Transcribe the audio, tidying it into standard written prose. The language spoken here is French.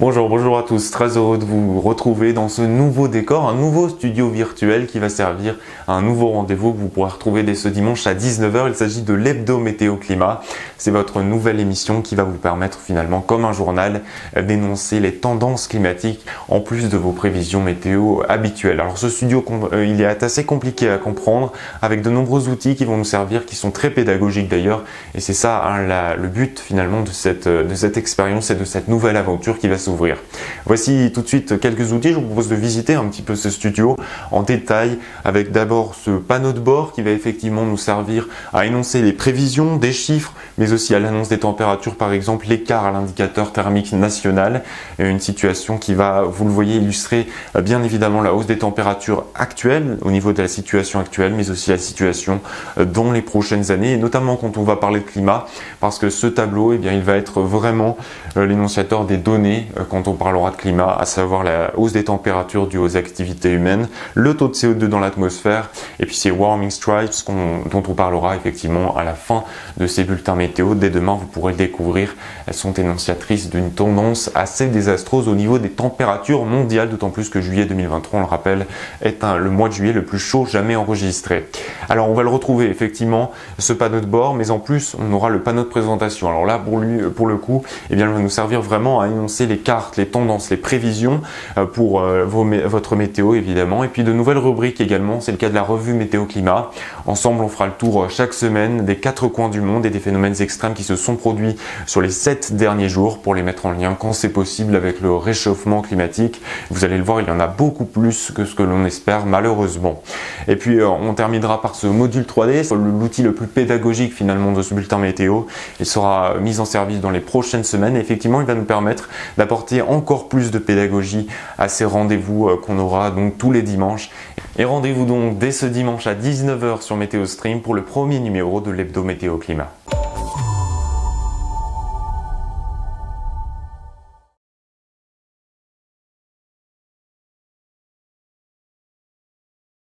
Bonjour à tous, très heureux de vous retrouver dans ce nouveau décor, un nouveau studio virtuel qui va servir à un nouveau rendez-vous que vous pourrez retrouver dès ce dimanche à 19 h. Il s'agit de l'Hebdo Météo Climat. C'est votre nouvelle émission qui va vous permettre finalement, comme un journal, d'énoncer les tendances climatiques en plus de vos prévisions météo habituelles. Alors ce studio, il est assez compliqué à comprendre avec de nombreux outils qui vont nous servir, qui sont très pédagogiques d'ailleurs. Et c'est ça le but finalement de cette expérience et de cette nouvelle aventure qui va s'ouvrir. Voici tout de suite quelques outils. Je vous propose de visiter un petit peu ce studio en détail avec d'abord ce panneau de bord qui va effectivement nous servir à énoncer les prévisions, des chiffres, mais aussi à l'annonce des températures, par exemple l'écart à l'indicateur thermique national, une situation qui va, vous le voyez, illustrer bien évidemment la hausse des températures actuelles au niveau de la situation actuelle, mais aussi la situation dans les prochaines années, et notamment quand on va parler de climat, parce que ce tableau, eh bien, il va être vraiment l'énonciateur des données quand on parlera de climat, à savoir la hausse des températures dues aux activités humaines, le taux de CO2 dans l'atmosphère, et puis ces warming stripes dont on parlera effectivement à la fin de ces bulletins météo. Dès demain, vous pourrez le découvrir. Elles sont énonciatrices d'une tendance assez désastreuse au niveau des températures mondiales, d'autant plus que juillet 2023, on le rappelle, est le mois de juillet le plus chaud jamais enregistré. Alors on va le retrouver effectivement, ce panneau de bord, mais en plus on aura le panneau de présentation. Alors là, pour le coup, eh bien, il va nous servir vraiment à énoncer les cartes, les tendances, les prévisions pour votre météo évidemment, et puis de nouvelles rubriques également. C'est le cas de la revue météo climat. Ensemble, on fera le tour chaque semaine des 4 coins du monde et des phénomènes extrêmes qui se sont produits sur les 7 derniers jours pour les mettre en lien quand c'est possible avec le réchauffement climatique. Vous allez le voir, il y en a beaucoup plus que ce que l'on espère malheureusement. Et puis on terminera par ce module 3D, l'outil le plus pédagogique finalement de ce bulletin météo. Il sera mis en service dans les prochaines semaines et effectivement il va nous permettre d'apporter encore plus de pédagogie à ces rendez-vous qu'on aura donc tous les dimanches. Et rendez-vous donc dès ce dimanche à 19 h sur Météo Stream pour le premier numéro de l'Hebdo Météo Climat.